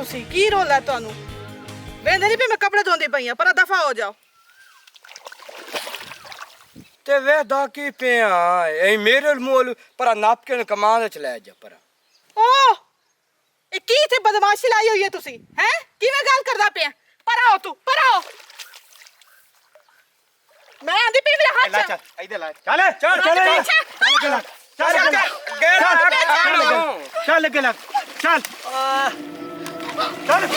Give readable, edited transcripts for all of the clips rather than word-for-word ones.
ਤੁਸੀਂ ਕੀ ਰੋਲਾ ਤੁਹਾਨੂੰ ਵੇਂਦੇ ਨਹੀਂ ਪਈ ਮੈਂ ਕੱਪੜੇ ਧੋਂਦੀ ਪਈ ਆ ਪਰ ਦਫਾ ਹੋ ਜਾਓ ਤੇ ਵੇਖਦਾ ਕੀ ਪਿਆ ਐ ਮੇਰੇ ਮੋਲ ਪਰ ਨਾਪ ਕੇ ਕਮਾਨ ਚ ਲੈ ਜਾ ਪਰ ਓ ਇਹ ਕੀ ਤੇ ਬਦਮਾਸ਼ੀ ਲਾਈ ਹੋਈ ਹੈ ਤੁਸੀਂ ਹੈ ਕਿਵੇਂ ਗੱਲ ਕਰਦਾ ਪਿਆ ਪਰ ਆਓ ਤੂੰ ਪਰ ਆਓ ਮੈਂ ਆਂਦੀ ਪਈ ਮੇਰੇ ਹੱਥ ਚੱਲ ਇੱਧਰ ਲਾ ਚੱਲ ਚੱਲ ਚੱਲ ਚੱਲ ਲੱਗੇ ਲੱਗ ਚੱਲ ਚੱਲ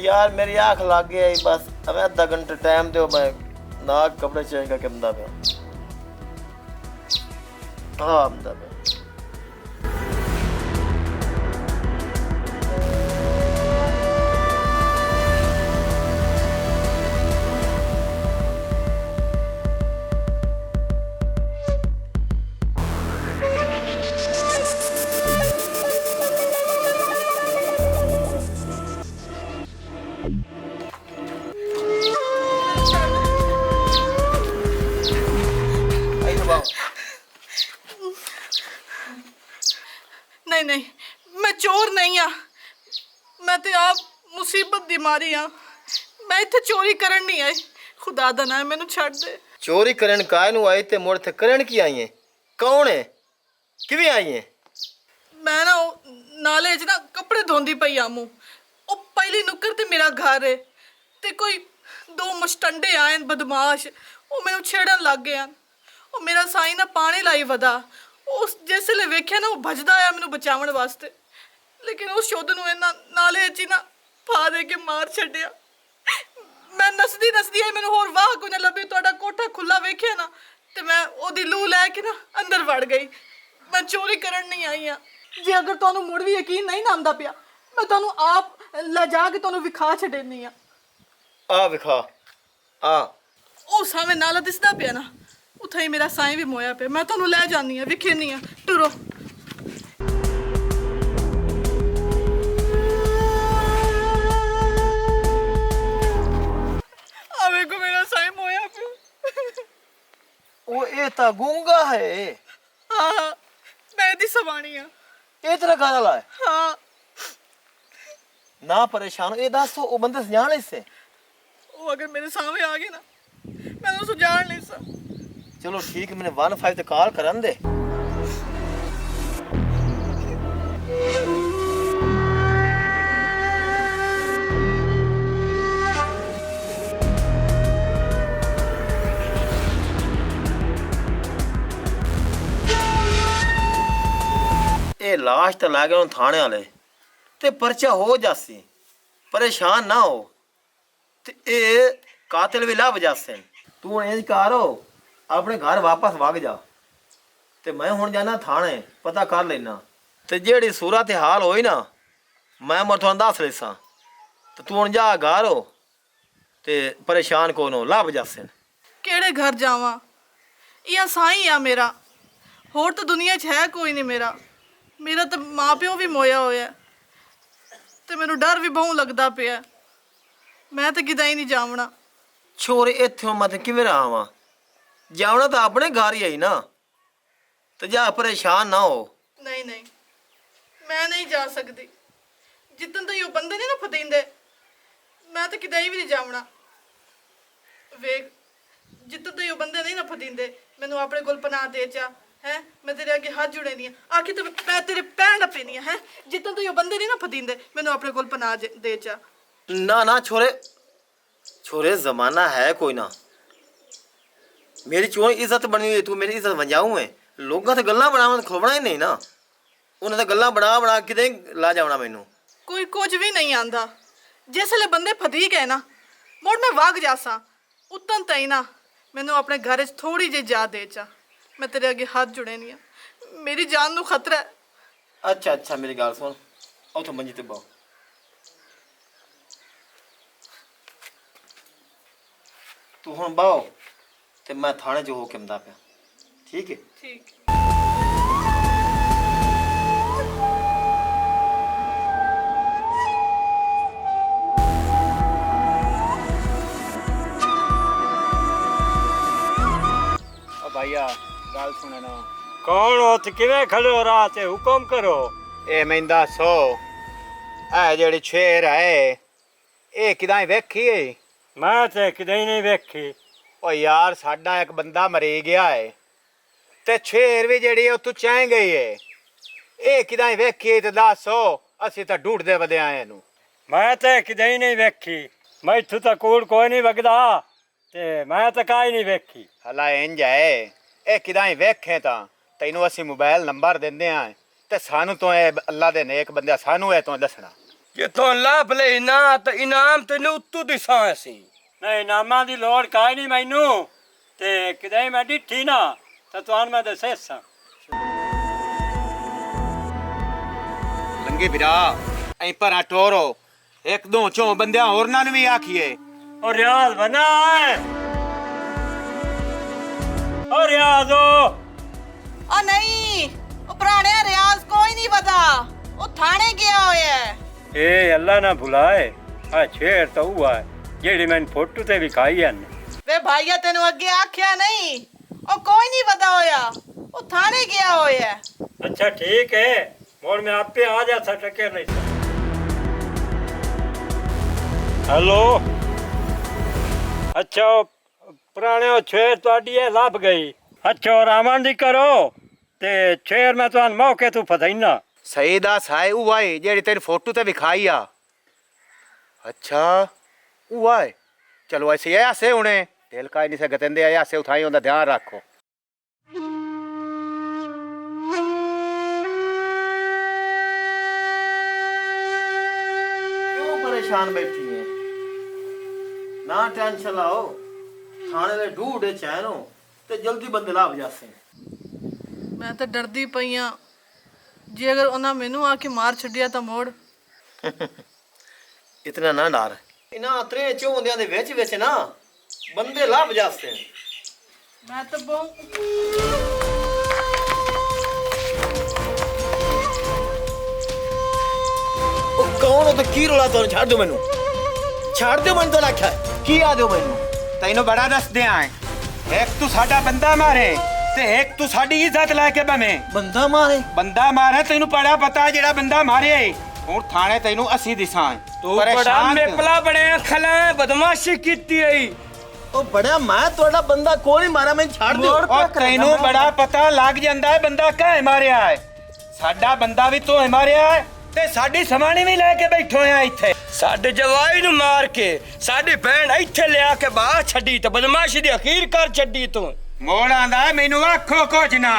यार मेरी आँख लग गई है बस हमें आधा घंटा टाइम दो मैं नाक कपड़े चेंज करके बंदा पे हाँ बंदा पे नहीं नहीं मैं चोर नहीं हाँ मैं तो आप मुसीबत दी मारी हाँ मैं इत्थे चोरी करन नहीं आई खुदा दा नाम मैनू छड़ दे चोरी करन काय नु आई ते मुड़ थे करन की आई है कौन है किवें आई है मैं ना नाले च ना कपड़े धोंदी पई आमू ओ पहली नुक्कर ते मेरा घर है ते कोई दो मुस्टंडे आए बदमाश ओ मैनू छेड़न लग गए ओ मेरा साई ना पानी लाई वदा उस जिसले वेख्या ना वो भजदा आया मैनू बचावन वास्ते लेकिन उस शुद्ध नूं इन्हां नाले च ना पा दे के मार छड्डिया मैं नसदी नसदी आई मैनू होर वाह कोई ना लभी तुहाडा कोठा खुला वेख्या ना ते मैं ओदी लू लैके ना अंदर वड़ गई मैं चोरी करन नहीं आई हाँ जे अगर तुहानू मुड़ भी यकीन नहीं ना आंदा पिया मैं तुहानू आप ले जाके तुहानू विखा छड्डनी हाँ आ विखा आ ओ सामने नाला दिसदा पिया ना उत्थे ही मेरा साईं भी मोया पे मैं तुहानू ले जानी हाँ विखेनी हाँ टुरो आवे को मेरा साईं मोया पे ओ ए ता गूंगा है हाँ मैं दी सवानी हाँ ए तेरा घर वाला है हाँ ना परेशान ए दस ओ बंदे से जान इससे वो अगर मेरे सामने आ गए ना मैं उसको जान नहीं सा चलो ठीक मैंने 15 ते कॉल करन दे ए लाश तो ला गए थाने वाले ते परचा हो जासी परेशान ना हो ते ए कातिल भी ला बजासे तू इंज करो अपने घर वापस भाग जा ते मैं हुण जाना थाने पता कर लेना ते जेड़ी सूरत हाल होई ना मैं मथों दस लेसा ते तू हुण जा घर हो ते परेशान कोन हो ला बजासे केड़े घर जावा या साईं आ मेरा होर तो दुनिया च है कोई नहीं मेरा मेरा तो माँ प्यो भी मोया होया ते मैनू डर भी बहुत लगदा पिया मैं तो किदा ही नहीं जावना छोरे इत्थों मत किवें रहां जावना तो अपने घर ही आई ना तो जा परेशान ना हो नहीं नहीं मैं नहीं जा सकती जितन तो ये बंदे नहीं ना फतींदे मैं तो किदा भी नहीं जावना वेख जितन तो ये बंदे नहीं ना फतींदे मैनू अपने कोल पनाह दे चा है मैं तेरे अगे हाथ जुड़े नहीं आखिर तो मैं तेरे पैर पेनी है जितना तो ये बंदे नहीं ना फदींदे मैनू अपने कोल पना दे चा ना ना छोरे छोरे जमाना है कोई ना मेरी चोर इज्जत बनी हुई तू मेरी इज्जत बचाऊ है लोगों से गल्ला बना खोबना ही नहीं ना उन्हें तो गल्ला बना किते ला जावना मैनू कोई कुछ भी नहीं आंदा जिसले बंदे फदी गए ना मुड़ मैं वाग जासा उतन तई ना मैनू अपने घर च थोड़ी जी जा दे चा मैं तेरे अगे हाथ जुड़े नहीं मेरी जान नू खतरा है अच्छा अच्छा मेरी गल सुन उतो मंजी ते बहु तू हुण बहु ते मैं थाने च होके आंदा पिया ठीक है ठीक भाईया गल सुने ना कौन हो ते किवें खड़े हो रात है हुक्म करो ए मैं दसो ए जेड़ी शेर है ए किदां वेखी है मैं ते किते नहीं वेखी ओ यार साडा एक बंदा मरी गया है ते शेर भी जेड़ी है तू चाह गई है ए किदां वेखी है ते दसो असि तां ढूंढदे वदे आए नु मैं ते किते नहीं वेखी मैं इत्थों तक कूड़ कोई नहीं वगदा ते मैं ते काई नहीं वेखी हला इंज है ए किदां वेखे तां तैनू असि मोबाइल नंबर देंदे आ ते सानू तो ए अल्लाह दे नेक बंदे सानू ए तो दसना जे तो लाभ ले ना तो इनाम तेनू उत्तू दिसां असी नहीं इनामां दी लोड़ काई नहीं मैनू ते किते मैं डिठी ना ते तुहान मैं दसेसां लंगे बिरा ऐ परा टोरो एक दो चो बंदियां होरना नु भी आखिए और रियाज बना है और रियाज हो ओ नहीं ओ पुराने रियाज कोई नहीं पता ओ थाने गया होया है ए अल्लाह ना भुलाए आ शेर तो हुआ है जेड़ी मैंने फोटो ते विखाई है वे भाईया तेनू अगे आख्या नहीं ओ कोई नहीं पता होया ओ थाने गया होया है अच्छा ठीक है मोड़ में आप पे आ जा टके नहीं हेलो अच्छा पुराने शेर तुहाडी है लभ गई अच्छा रामन दी करो ते शेर मैं तुहान मौके तू फसाईना सही दस है हुआ है जेड़ी तेरी फोटो ते विखाई आ अच्छा हुआ है चलो ऐसे ऐसे हुने दिल का नहीं से गतंदे ऐसे उठाई उनका ध्यान रखो क्यों परेशान बैठी है ना टेंशन लाओ थाने ले ढूंढे चैनो ते जल्दी बंदे लाभ जासे मैं तो डरदी पई आ जे अगर उन्हें मैनू आके मार छड़िया तो मोड़ इतना ना डर इना त्रे चौंदियां दे विच ना बंदे लाभ जासे मैं तो बहु ओ कौन हो तो की रोला तो छाड़ दो मैनू छाड़ दो मैनू तो आख्या की आ दो मैनू तैनू बड़ा दस दे आए एक तू साडा बंदा मारे ते एक तू साडी इज्जत लेके बमे बंदा मारे तैनू बड़ा पता जेड़ा बंदा मारे हुण थाने तैनू असी दिसां तू बड़ा मेपला बने खला बदमाशी कीती है ओ बड़ा मैं तोड़ा बंदा कोई नहीं मारा मैं छाड़ दो और तैनू बड़ा पता लग जांदा है बंदा काहे मारिया है साडा बंदा भी तो मारिया है ते साडी समानी भी लेके बैठो हैं इत्थे साडे जवाई नु मार के साडी बहन इत्थे ले आके बाहर छड्डी ते बदमाशी दी अखीर कर छड्डी तू मोड़ आंदा मैनू आखो कुछ ना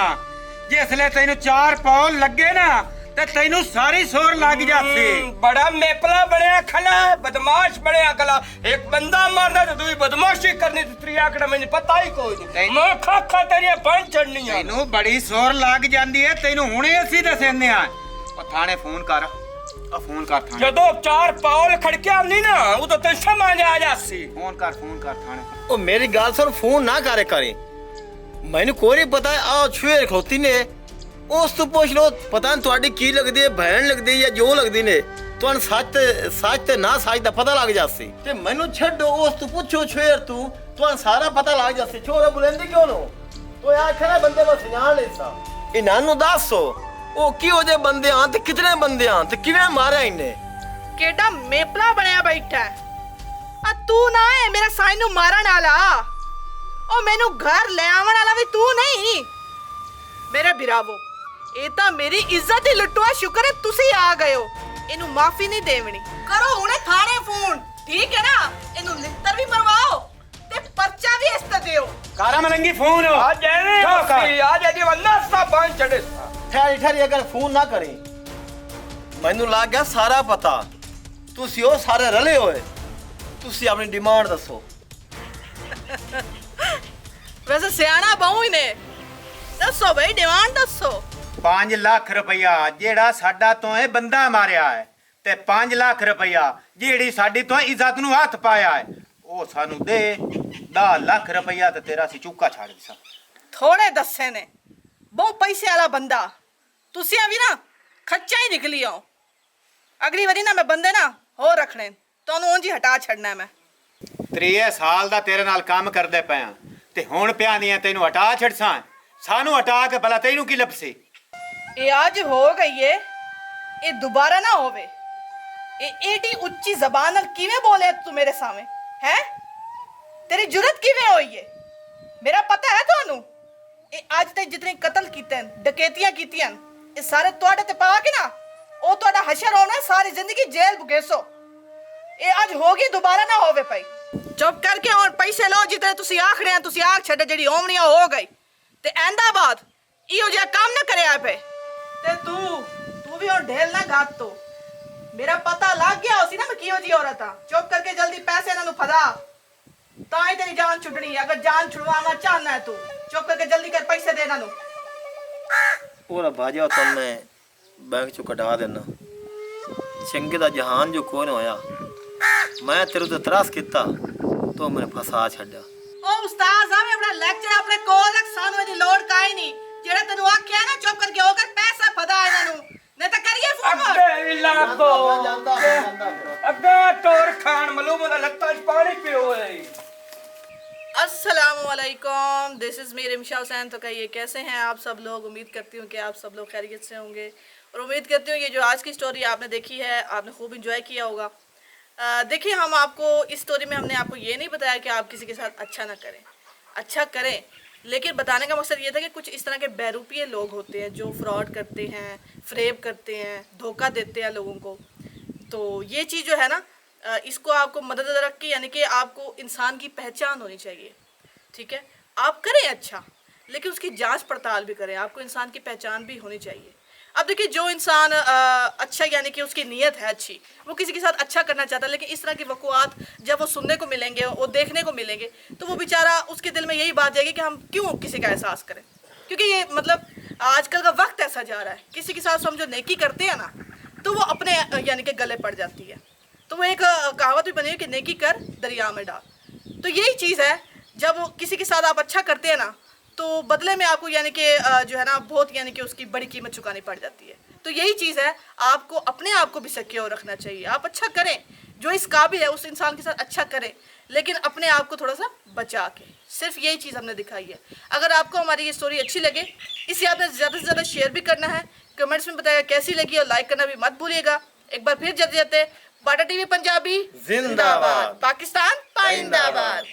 जिसले तैनू 4 पौल लगे ना ते तैनू सारी सोर लग जाती बड़ा मेपला बने खला बदमाश बने खला एक बंदा मारना तो तू बदमाशी करनी तो तेरी आकड़ा मुझे पता ही कोई नहीं मैं खा तेरी बन चढ़नी है तैनू बड़ी सोर लग जाती है तैनू हुणे असी दसेंदे आ ओ थाने फोन कर थाने जदों 4 पौल खड़के आनी ना वो तो तेरे समझ आ जासी फोन कर थाने ओ मेरी गाल सुन फोन ना करे मैनू कोई नहीं पता आ छुए खलोती ने उस तो पूछ लो पता नहीं थोड़ी की लगती है बहन लगती है या जो लगती ने तुहानू सच ते ना सच दा पता लग जासी ते मैनू छड्डो उस तो पूछो छुएर तू तुहानू सारा पता लग जासी छोरा बुलेंदी क्यों नो तो आखना बंदे बस जान ले सा इनानू दसो ओ किहो जे बंदे आं ते कितने बंदे आं ते किवें मारिया इन्हें केड़ा मेपला बनया बैठा है आ तू ना है मेरा साइनू मारन वाला ओ मैनू घर ले आवन वाला भी तू नहीं ओ बड़ा मैं तोड़ा बंदा कोई नहीं मारा मैं छाड़ दो ओ मेनू गल सुन मेरी ओ मेनू घर ले आवन वाला भी तू नहीं। आ तू ना है मेरा साइनू मारन वाला ओ मेनू घर ले आवन वाला भी तू नहीं। ਮੇਰੇ ਬਿਰਾਵੋ, ਇਹ ਤਾਂ ਮੇਰੀ ਇੱਜ਼ਤ ਹੀ ਲੁੱਟਵਾ। ਸ਼ੁਕਰ ਹੈ ਤੁਸੀਂ ਆ ਗਏ ਹੋ। ਇਹਨੂੰ ਮਾਫੀ ਨਹੀਂ ਦੇਵਣੀ। ਕਰੋ ਹੁਣੇ ਥਾਣੇ ਫੋਨ, ਠੀਕ ਹੈ ਨਾ? ਇਹਨੂੰ ਲਿੱਤਰ ਵੀ ਮਰਵਾਓ ਤੇ ਪਰਚਾ ਵੀ ਇਸ ਤੇ ਦਿਓ। ਕਾਰਾ ਮਲੰਗੀ ਫੋਨ ਆ ਜੈਨੇ ਆ ਜੀ ਵੱਲਾ ਸਾ ਬੰਨ ਛੜੇ। ਠਹਿਰੀ ਠਹਿਰੀ, ਅਗਰ ਫੋਨ ਨਾ ਕਰੀ। ਮੈਨੂੰ ਲੱਗ ਗਿਆ ਸਾਰਾ ਪਤਾ। ਤੁਸੀਂ ਉਹ ਸਾਰੇ ਰਲੇ ਹੋਏ। ਤੁਸੀਂ ਆਪਣੀ ਡਿਮਾਂਡ ਦੱਸੋ। ਵੈਸੇ ਸਿਆਣਾ ਬਹੁ ਹੀ ਨੇ। ਦੱਸੋ ਬਈ, ਡਿਮਾਂਡ ਦੱਸੋ। 5 ਲੱਖ ਰੁਪਇਆ ਜਿਹੜਾ ਸਾਡਾ ਤੋਂ ਇਹ ਬੰਦਾ ਮਾਰਿਆ ਹੈ, ਤੇ 5 ਲੱਖ ਰੁਪਇਆ ਜਿਹੜੀ ਸਾਡੀ ਤੋਂ ਇੱਜ਼ਤ ਨੂੰ ਹੱਥ ਪਾਇਆ ਹੈ, ਉਹ ਸਾਨੂੰ ਦੇ। 10 ਲੱਖ ਰੁਪਇਆ ਤੇ ਤੇਰਾ ਸੀ ਚੁੱਕਾ ਛੱਡ ਦਿਸਾਂ। ਥੋੜੇ ਦੱਸੇ ਨੇ, ਬਹੁਤ ਪੈਸੇ ਵਾਲਾ ਬੰਦਾ। ਤੁਸੀਂ ਵੀ ਨਾ ਖੱਚਾ ਹੀ ਨਿਕਲੀ ਆਓ। ਅਗਲੀ ਵਾਰੀ ਨਾ ਮੈਂ ਬੰਦੇ ਨਾ ਹੋਰ ਰੱਖਣੇ, ਤੁਹਾਨੂੰ ਉਂਝ ਹੀ ਹਟਾ ਛੱਡਣਾ ਮੈਂ। 3 ਸਾਲ ਦਾ ਤੇਰੇ ਨਾਲ ਕੰਮ ਕਰਦੇ ਪਿਆ ਤੇ ਹੁਣ ਪਿਆ ਨਹੀਂ ਤੈਨੂੰ ਹਟਾ ਛੱਡਸਾਂ। ਸਾਨੂੰ ਹਟਾ ਕੇ ਭਲਾ ਤੈਨੂੰ ਕੀ ਲੱਭਸੇ? ਇਹ ਅੱਜ ਹੋ ਗਈ ਏ, ਇਹ ਦੁਬਾਰਾ ਨਾ ਹੋਵੇ। ਇਹ ਏਡੀ ਉੱਚੀ ਜ਼ਬਾਨ ਨਾਲ ਕਿਵੇਂ ਬੋਲੇ ਤੂੰ ਮੇਰੇ ਸਾਹਮਣੇ? ਹੈ ਤੇਰੀ ਜੁਰਤ ਕਿਵੇਂ ਹੋਈ ਏ? ਮੇਰਾ ਪਤਾ ਹੈ ਤੁਹਾਨੂੰ। ਇਹ ਅੱਜ ਤੱਕ ਜਿਤਨੇ ਕਤਲ ਕੀਤੇ ਹਨ, ਡਕੈਤੀਆਂ ਕੀਤੀਆਂ ਹਨ, ਇਹ ਸਾਰੇ ਤੁਹਾਡੇ ਤੇ ਪਾ ਕੇ ਨਾ ਉਹ ਤੁਹਾਡਾ ਹਸ਼ਰ ਹੋਣਾ। ਸਾਰੀ ਜ਼ਿੰਦਗੀ ਜੇਲ੍ਹ ਭੁਗੇਸੋ। ਇਹ ਅੱਜ ਹੋ ਗਈ, ਦੁਬਾਰਾ ਨਾ ਹੋਵੇ ਭਾਈ। ਚੁੱਪ ਕਰਕੇ ਹੁਣ ਪੈਸੇ ਲਓ ਜਿੱਤੇ ਤੁਸੀਂ ਆਖੜੇ ਆ। ਤੁਸੀਂ ਆਖ ਛੱਡੇ, ਜਿਹੜੀ ਹੋਣੀ ਹੋ ਗਈ। ਤੇ ਐਂਦਾ ਬਾਅਦ ਇਹੋ ਜਿਹਾ ਕੰਮ ਨਾ ਕਰਿਆ ਪਏ। ਤੇ ਤੂੰ ਵੀ ਹੁਣ ਢੇਲ ਨਾ ਘਾਤ ਤੋ। ਮੇਰਾ ਪਤਾ ਲੱਗ ਗਿਆ ਸੀ ਨਾ ਮੈਂ ਕਿਹੋ ਜੀ ਔਰਤ ਆ। ਚੁੱਪ ਕਰਕੇ ਜਲਦੀ ਪੈਸੇ ਇਹਨਾਂ ਨੂੰ ਫੜਾ, ਤਾਂ ਹੀ ਤੇਰੀ ਜਾਨ ਛੁੱਟਣੀ। ਅਗਰ ਜਾਨ ਛੁਡਵਾਉਣਾ ਚਾਹਨਾ ਹੈ ਤੂੰ, ਚੁੱਪ ਕਰਕੇ ਜਲਦੀ ਕਰ ਪੈਸੇ ਦੇ ਇਹਨਾਂ ਨੂੰ। ਉਹ ਨਾ ਭਾਜਾ ਤੁਹਾਨੂੰ ਮੈਂ ਬੈਂਕ ਚੋਂ ਕਢਾ ਦੇਣਾ। ਚੰਗੇ ਦਾ ਜਹਾਨ ਜੋ ਕੋਨ ਹੋਇਆ। ਮੈਂ ਤੇਰੇ ਤੇ ਤਰਸ ਕੀਤਾ, ਤੂੰ ਮੈਨੂੰ ਫਸਾ ਛੱਡਿਆ। ਉਹ ਉਸਤਾਦ ਆਵੇ ਆਪਣਾ ਲੈਕਚਰ ਆਪਣੇ ਕੋਲ ਰੱਖ। ਸਾਨੂੰ ਇਹਦੀ ਲੋੜ ਕਾਈ ਨਹੀਂ। ਜਿਹੜਾ ਤੈਨੂੰ ਆਖਿਆ ਨਾ ਚੁੱਪ ਕਰਕੇ ਹੋ ਕਰ ਪੈਸਾ ਫੜਾ ਇਹਨਾਂ ਨੂੰ, ਨਹੀਂ ਤਾਂ ਕਰੀਏ ਫੋਨ। ਅੱਗੇ ਲਾਗੋ ਅੱਗੇ ਟੋਰ ਖਾਨ ਮਲੂਮ ਦਾ ਲੱਤਾਂ 'ਚ ਪਾਣੀ ਪਿਓ ਏ। अस्सलामुअलैकुम, this is me Rimsha Hussain. तो कहिए कैसे हैं आप सब लोग? उम्मीद करती हूँ कि आप सब लोग खैरियत से होंगे और उम्मीद करती हूँ ये जो आज की स्टोरी आपने देखी है आपने खूब इंजॉय किया होगा। देखिए, हम आपको इस स्टोरी में हमने आपको ये नहीं बताया कि आप किसी के साथ अच्छा ना करें, अच्छा करें। लेकिन बताने का मकसद ये था कि कुछ इस तरह के बहरूपिये लोग होते हैं जो फ्रॉड करते हैं, फ्रेब करते हैं, धोखा देते हैं लोगों को। तो ये चीज़ जो है ना, इसको आपको मदद रख के, यानी कि आपको इंसान की पहचान होनी चाहिए। ठीक है, आप करें अच्छा, लेकिन उसकी जांच पड़ताल भी करें। आपको इंसान की पहचान भी होनी चाहिए। अब देखिए, जो इंसान अच्छा, यानी कि उसकी नीयत है अच्छी, वो किसी के साथ अच्छा करना चाहता है, लेकिन इस तरह की वक़ुआत जब वो सुनने को मिलेंगे, वो देखने को मिलेंगे, तो वो बेचारा, उसके दिल में यही बात जाएगी कि हम क्यों किसी का एहसास करें। क्योंकि ये मतलब आजकल का वक्त ऐसा जा रहा है, किसी के साथ समझो नेकी करते हैं ना, तो वो अपने यानी कि गले पड़ जाती है। तो वो एक कहावत भी बनी है कि नेकी कर दरिया में डाल। तो यही चीज़ है, जब किसी के साथ आप अच्छा करते हैं ना, तो बदले में आपको यानी कि जो है ना बहुत यानी कि उसकी बड़ी कीमत चुकानी पड़ जाती है। तो यही चीज़ है, आपको अपने आप को भी सिक्योर रखना चाहिए। आप अच्छा करें, जो इस काबिल है उस इंसान के साथ अच्छा करें, लेकिन अपने आप को थोड़ा सा बचा के। सिर्फ यही चीज़ हमने दिखाई है। अगर आपको हमारी ये स्टोरी अच्छी लगे, इसे आपने ज़्यादा से ज़्यादा शेयर भी करना है, कमेंट्स में बताइएगा कैसी लगी, और लाइक करना भी मत भूलिएगा। एक बार फिर जल्दी जाते, बाटा टीवी पंजाबी जिंदाबाद। पाकिस्तान पाइंदाबाद।